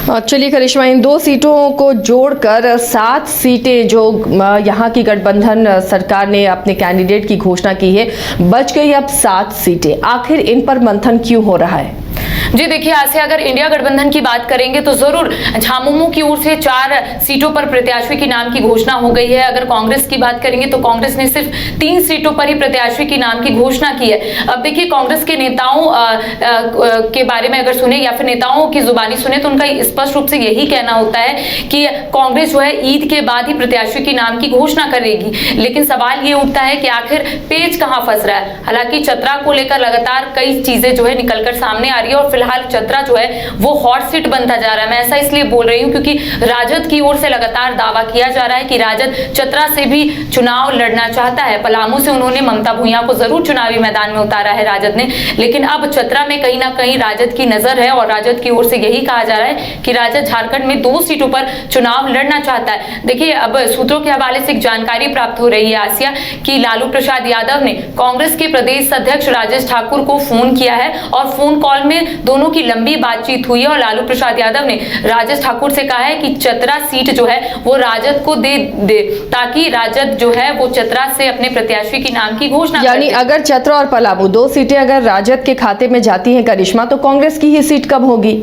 चलिए करिश्मा, इन 2 सीटों को जोड़कर 7 सीटें जो यहाँ की गठबंधन सरकार ने अपने कैंडिडेट की घोषणा की है, बच गई अब 7 सीटें। आखिर इन पर मंथन क्यों हो रहा है? जी देखिए, आसिया, अगर इंडिया गठबंधन की बात करेंगे तो जरूर झामुमो की ओर से 4 सीटों पर प्रत्याशी के नाम की घोषणा हो गई है। अगर कांग्रेस की बात करेंगे तो कांग्रेस ने सिर्फ 3 सीटों पर ही प्रत्याशी के नाम की घोषणा की है। अब देखिए, कांग्रेस के नेताओं के बारे में अगर सुने या फिर नेताओं की जुबानी सुने तो उनका स्पष्ट रूप से यही कहना होता है कि कांग्रेस जो है ईद के बाद ही प्रत्याशी के नाम की घोषणा करेगी। लेकिन सवाल ये उठता है कि आखिर पेच कहां फंस रहा है। हालांकि चतरा को लेकर लगातार कई चीजें जो है निकलकर सामने आ रही है और फिलहाल चतरा जो है वो हॉट सीट बनता जा रहा है। मैं ऐसा इसलिए बोल रही हूं क्योंकि राजद की ओर से लगातार दावा किया जा रहा है कि राजद चतरा से भी चुनाव लड़ना चाहता है। पलामू से उन्होंने ममता भूया को जरूर चुनावी मैदान में उतारा है राजद ने, लेकिन अब चतरा में कहीं ना कहीं राजद की नजर है और राजद की ओर से यही कहा जा रहा है कि राजद झारखंड में 2 सीटों पर चुनाव लड़ना चाहता है। देखिए, अब सूत्रों के हवाले से एक जानकारी प्राप्त हो रही है आसिया कि लालू प्रसाद यादव ने कांग्रेस के प्रदेश अध्यक्ष राजेश ठाकुर को फोन किया है और फोन कॉल में दोनों की लंबी बातचीत हुई है और लालू प्रसाद यादव ने राजेश ठाकुर से कहा है कि चतरा सीट जो है वो राजद को दे ताकि राजद जो है वो चतरा से अपने प्रत्याशी के नाम की घोषणा, यानी अगर चतरा और पलामू 2 सीटें अगर राजद के खाते में जाती हैं करिश्मा, तो कांग्रेस की ही सीट कब होगी?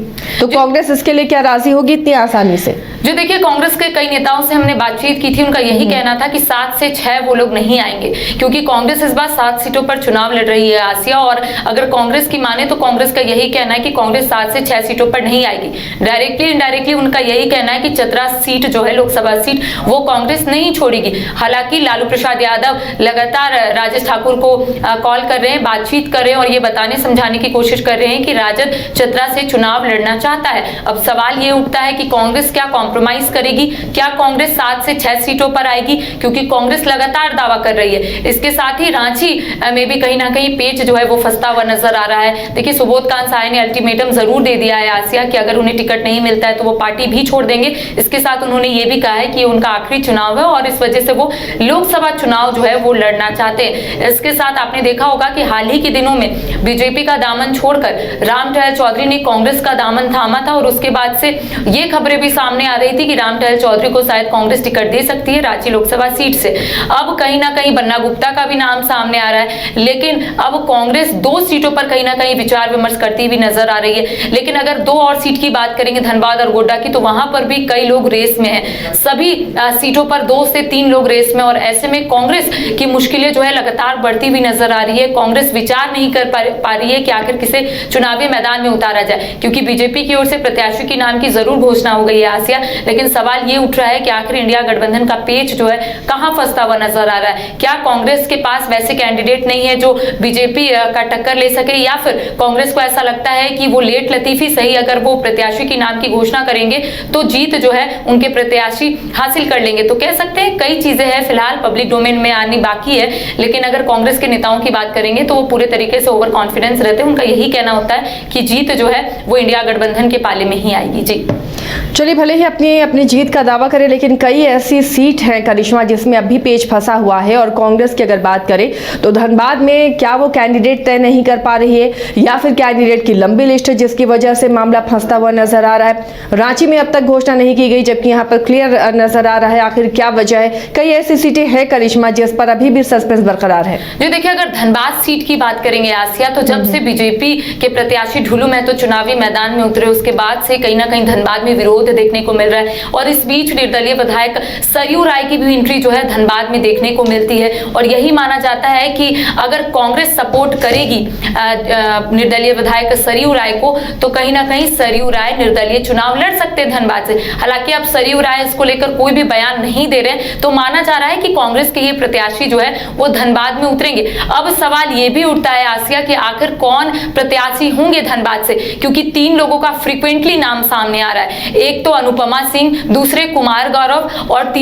तो कांग्रेस इसके लिए क्या राजी होगी इतनी आसानी से? जो देखिए, कांग्रेस के कई नेताओं से हमने बातचीत की थी, उनका यही कहना था कि 7 से 6 वो लोग नहीं आएंगे क्योंकि कांग्रेस इस बार 7 सीटों पर चुनाव लड़ रही है आसिया। और अगर कांग्रेस की माने तो कांग्रेस का यही कहना है कि कांग्रेस 7 से 6 सीटों पर नहीं आएगी। डायरेक्टली इनडायरेक्टली उनका यही कहना है कि चतरा सीट जो है लोकसभा सीट वो कांग्रेस नहीं छोड़ेगी। हालांकि लालू प्रसाद यादव लगातार राजेश ठाकुर को कॉल कर रहे हैं, बातचीत कर रहे हैं और ये बताने समझाने की कोशिश कर रहे हैं कि राजद चतरा से चुनाव लड़ना चाहता है। अब सवाल ये उठता है कि कांग्रेस क्या कॉम्प्रोमाइज करेगी? क्या कांग्रेस 7 से 6 सीटों पर आएगी? क्योंकि कांग्रेस लगातार दावा कर रही है। इसके साथ ही रांची में भी कहीं ना कहीं पेच जो है वो फंसता हुआ नजर आ रहा है। देखिए, सुबोध कांत साय ने अल्टीमेटम जरूर दे दिया है आसिया कि अगर उन्हें टिकट नहीं मिलता है तो वो पार्टी भी छोड़ देंगे। इसके साथ उन्होंने ये भी कहा है कि उनका आखिरी चुनाव है और इस वजह से वो लोकसभा चुनाव जो है वो लड़ना चाहते हैं। इसके साथ आपने देखा होगा कि हाल ही के दिनों में बीजेपी का दामन छोड़कर राम टहल चौधरी ने कांग्रेस का दामन थामा था और उसके बाद से ये खबरें भी सामने आ रही थी कि राम टहल चौधरी को शायद कांग्रेस टिकट दे सकती है रांची लोकसभा सीट से। अब कहीं ना कहीं बन्ना गुप्ता का भी नाम सामने आ रहा है, लेकिन अब कांग्रेस 2 सीटों पर कहीं ना कहीं विचार विमर्श करती हुई नजर आ रही है। लेकिन अगर 2 और सीट की बात करेंगे धनबाद और गोड्डा की, तो वहां पर भी कई लोग रेस में हैं। सभी सीटों पर 2 से 3 लोग रेस में और ऐसे में कांग्रेस की मुश्किलें जो है लगातार बढ़ती हुई नजर आ रही है। कांग्रेस विचार नहीं कर पा रही है कि आखिर किसे चुनावी मैदान में उतारा जाए, क्योंकि बीजेपी की ओर से प्रत्याशी के नाम की जरूर घोषणा हो गई है आसिया। लेकिन सवाल ये उठ रहा है कि आखिर इंडिया गठबंधन का पेच जो है कहां फंसता हुआ नजर आ रहा है। क्या कांग्रेस के पास वैसे कैंडिडेट नहीं है जो बीजेपी का टक्कर ले सके, या फिर कांग्रेस को ऐसा लगता है कि वो लेट लतीफी सही अगर वो प्रत्याशी के नाम की घोषणा करेंगे तो जीत जो है उनके प्रत्याशी हासिल कर लेंगे। तो कह सकते हैं कई चीजें हैं फिलहाल पब्लिक डोमेन में आनी बाकी है। लेकिन अगर कांग्रेस के नेताओं की बात करेंगे तो वो पूरे तरीके से ओवर कॉन्फिडेंस रहते हैं। उनका यही कहना होता है कि जीत जो है वो इंडिया गठबंधन के पाले में ही आएगी। जी चलिए, भले ही अपनी जीत का दावा करें, लेकिन कई ऐसी सीट हैं करिश्मा जिसमें अभी पेच फंसा हुआ है। और कांग्रेस की अगर बात करें तो धनबाद में क्या वो कैंडिडेट तय नहीं कर पा रही है, या फिर कैंडिडेट की लंबी लिस्ट है जिसकी वजह से मामला फंसता हुआ नजर आ रहा है। रांची में अब तक घोषणा नहीं की गई जबकि यहाँ पर क्लियर नजर आ रहा है। आखिर क्या वजह है? कई ऐसी सीटें हैं करिश्मा जिस पर अभी भी सस्पेंस बरकरार है। जो देखिए, अगर धनबाद सीट की बात करेंगे आसिया, तो जब से बीजेपी के प्रत्याशी ढुलू महतो चुनावी मैदान में उतरे उसके बाद से कहीं ना कहीं धनबाद में विरोध देखने को मिल रहा है। और इस बीच निर्दलीय विधायक सरयू राय की भी एंट्री जो है धनबाद में देखने को मिलती है। और यही माना जाता है कि अगर कांग्रेस सपोर्ट करेगी निर्दलीय विधायक सरयू राय को तो कहीं ना कहीं सरयू राय निर्दलीय चुनाव लड़ सकते हैं धनबाद से। हालांकि अब सरयू राय इसको लेकर कोई भी बयान नहीं दे रहे, तो माना जा रहा है कि कांग्रेस के ये प्रत्याशी जो है वो धनबाद में उतरेंगे। अब सवाल ये भी उठता है आसिया कि आखिर कौन प्रत्याशी होंगे धनबाद से, क्योंकि 3 लोगों का फ्रीक्वेंटली नाम सामने आ रहा है। एक तो अनुपमा सिंह, दूसरे कुमार गौरव और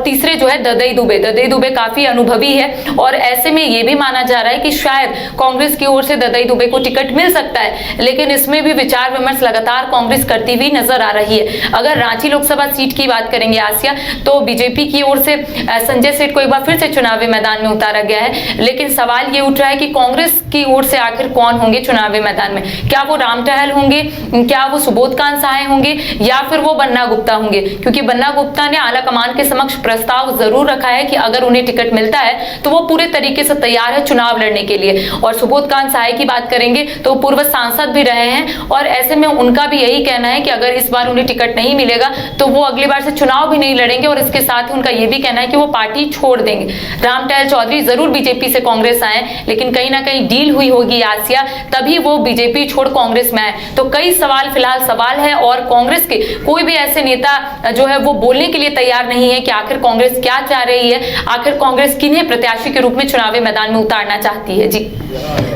तीसरे जो है ददई दुबे। ददई दुबे काफी अनुभवी है और ऐसे में ये भी माना जा रहा है कि शायद कांग्रेस की ओर से ददई दुबे को टिकट मिल सकता है। लेकिन इसमें भी विचार विमर्श लगातार कांग्रेस करती हुई नजर आ रही है। अगर रांची लोकसभा सीट की बात करेंगे आसिया, तो बीजेपी की ओर से संजय सेठ को एक बार फिर से चुनावी मैदान में उतारा गया है। लेकिन सवाल ये उठ रहा है कि कांग्रेस की ओर से आखिर कौन होंगे चुनावी मैदान में? क्या वो राम टहल होंगे, क्या वो सुबोध कांत साय होंगे, या फिर वो बन्ना गुप्ता होंगे, क्योंकि बन्ना गुप्ता ने आला कमान के समक्ष प्रस्ताव जरूर रखा है कि अगर उन्हें टिकट मिलता है तो वो पूरे तरीके से तैयार है चुनाव लड़ने के लिए। और सुबोधकांत सहाय की बात करेंगे तो पूर्व सांसद भी रहे हैं और ऐसे में उनका भी यही कहना है कि अगर इस बार उन्हें टिकट नहीं मिलेगा तो वो अगली बार से चुनाव भी नहीं लड़ेंगे और इसके साथ ही उनका यह भी कहना है कि वो पार्टी छोड़ देंगे। रामटहल चौधरी जरूर बीजेपी से कांग्रेस आए, लेकिन कहीं ना कहीं डील हुई होगी आसिया, तभी वो बीजेपी छोड़ कांग्रेस में आए। तो कई सवाल फिलहाल सवाल है और कांग्रेस के कोई भी ऐसे नेता जो है वो बोलने के लिए तैयार नहीं है कि आखिर कांग्रेस क्या चाह रही है, आखिर कांग्रेस किन्हें प्रत्याशी के रूप में चुनावी मैदान में उतारना चाहती है। जी,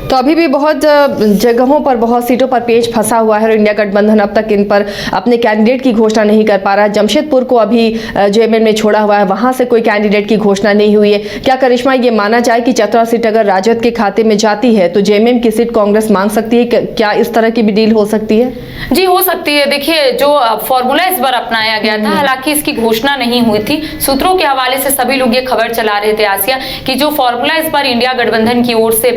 तो अभी भी बहुत जगहों पर, बहुत सीटों पर पेच फंसा हुआ है और इंडिया गठबंधन अब तक इन पर अपने कैंडिडेट की घोषणा नहीं कर पा रहा है। जमशेदपुर को अभी जेएमएम ने छोड़ा हुआ है, वहां से कोई कैंडिडेट की घोषणा नहीं हुई है। क्या करिश्मा ये माना जाए कि चतरा सीट अगर राजद के खाते में जाती है तो जेएमएम की सीट कांग्रेस मांग सकती है? क्या इस तरह की भी डील हो सकती है? जी, हो सकती है। देखिए, जो फॉर्मूला इस बार अपनाया गया था, हालांकि इसकी घोषणा नहीं हुई थी, सूत्रों के हवाले से सभी लोग ये खबर चला रहे थे आसिया कि जो फॉर्मूला इस बार इंडिया गठबंधन की ओर से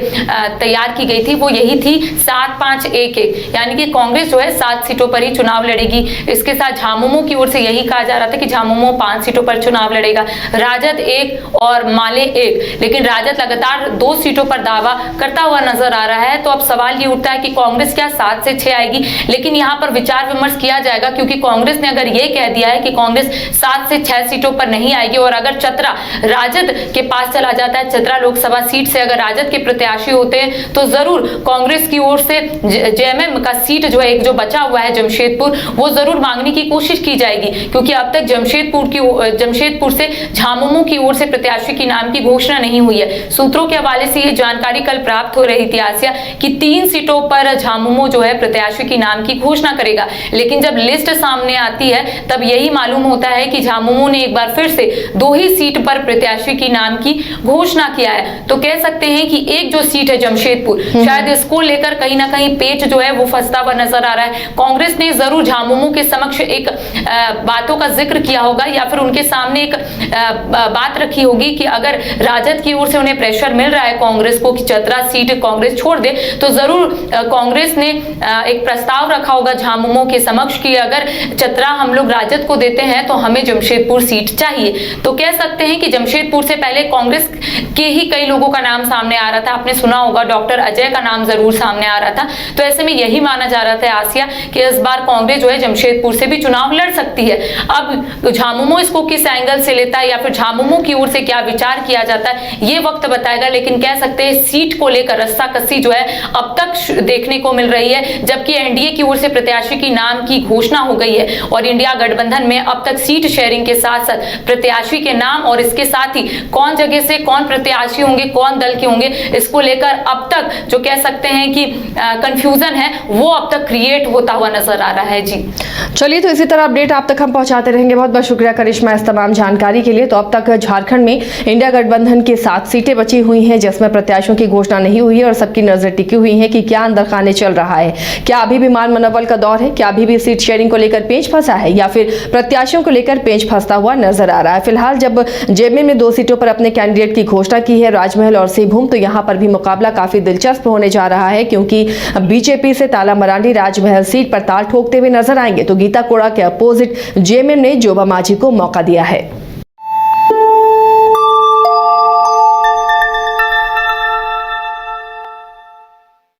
तैयार की गई थी वो यही थी 7-5-1-1, यानी कि कांग्रेस जो है 7 सीटों पर ही चुनाव लड़ेगी। इसके साथ झामुमो की ओर से यही कहा जा रहा था कि झामुमो 5 सीटों पर चुनाव लड़ेगा, राजद 1 और माले 1, लेकिन राजद लगातार 2 सीटों पर दावा करता हुआ नजर आ रहा है। तो अब सवाल ये उठता है कि कांग्रेस क्या 7 से 6 आएगी, लेकिन यहाँ पर विचार विमर्श किया जाएगा, क्योंकि कांग्रेस ने अगर ये कह दिया है कि कांग्रेस 7 से 6 सीटों पर नहीं आएगी और अगर चतरा राजद के पास चला जाता है, चतरा लोकसभा सीट से अगर राजद के प्रत्याशी होते हैं तो जरूर कांग्रेस की ओर से जेएमएम का सीट जो है एक जो बचा हुआ है जमशेदपुर, वो जरूर मांगने की कोशिश की जाएगी, क्योंकि अब तक जमशेदपुर से झामुमो की ओर से प्रत्याशी की नाम की घोषणा नहीं हुई है। सूत्रों के हवाले से ये जानकारी कल प्राप्त हो रही थी आसिया कि 3 सीटों पर झामुमो जो है प्रत्याशी की नाम की घोषणा करेगा, लेकिन जब लिस्ट सामने आती है तब यही मालूम होता है कि झामुमो ने एक बार फिर से 2 ही सीट पर प्रत्याशी की नाम की घोषणा किया है। तो कह सकते हैं कि एक जो सीट है जमशेदपुर, शायद इसको लेकर कहीं ना कहीं पेच जो है वो फंसता हुआ नजर आ रहा है। कांग्रेस ने जरूर झामुमो के समक्ष एक बातों का जिक्र किया होगा या फिर उनके सामने एक बात रखी होगी कि अगर राजद की ओर से उन्हें प्रेशर मिल रहा है कांग्रेस को कि चतरा सीट कांग्रेस छोड़ दे, तो जरूर कांग्रेस ने एक प्रस्ताव रखा होगा झामुमो के समक्ष कि अगर चतरा हम लोग राजद को देते हैं तो हमें जमशेदपुर सीट चाहिए। तो कह सकते हैं कि जमशेदपुर से पहले कांग्रेस के ही कई लोगों का नाम सामने आ रहा था, आपने सुना होगा डॉक्टर अजय का नाम जरूर सामने आ रहा था। तो ऐसे में यही माना जा रहा था आसिया कि इस बार कांग्रेस जो है जमशेदपुर से भी चुनाव लड़ सकती है। अब झामुमो इसको किस एंगल से लेता है या फिर झामुमो की ओर से क्या विचार किया जाता है ये वक्त बताएगा, लेकिन कह सकते हैं सीट को लेकर रस्साकसी जो है अब तक देखने को मिल रही है, जबकि एनडीए की ओर से प्रत्याशी की नाम की घोषणा हो गई है और इंडिया गठबंधन में अब तक सीट शेयरिंग के साथ साथ प्रत्याशी के नाम और इसके साथ ही कौन जगह से कौन प्रत्याशी होंगे, कौन दल के होंगे, इसको लेकर अब तक जो कह सकते हैं कि कंफ्यूजन है वो अब तक क्रिएट होता हुआ नजर आ रहा है। जी चलिए, तो इसी तरह अपडेट आप तक हम पहुंचाते रहेंगे। बहुत बहुत शुक्रिया करिश्मा इस तमाम जानकारी के लिए। तो अब तक झारखंड में इंडिया गठबंधन की 7 सीटें बची हुई हैं जिसमें प्रत्याशियों की घोषणा नहीं हुई है और सबकी नजर टिकी हुई है कि क्या अंदर खाने चल रहा है। क्या अभी भी मान मनोबल का दौर है? क्या अभी भी सीट शेयरिंग को लेकर पेच फंसा है या फिर प्रत्याशियों को लेकर पेच फंसता हुआ नजर आ रहा है? फिलहाल जब जेएमएम ने 2 सीटों पर अपने कैंडिडेट की घोषणा की है, राजमहल और सिंहभूम, तो यहाँ पर भी मुकाबला काफी दिलचस्प होने जा रहा है, क्योंकि बीजेपी से ताला मरांडी राजमहल सीट पर ताल ठोकते हुए नजर आएंगे तो गीता कोड़ा के अपोजिट जेएमएम ने जोबा माझी को मौका दिया है।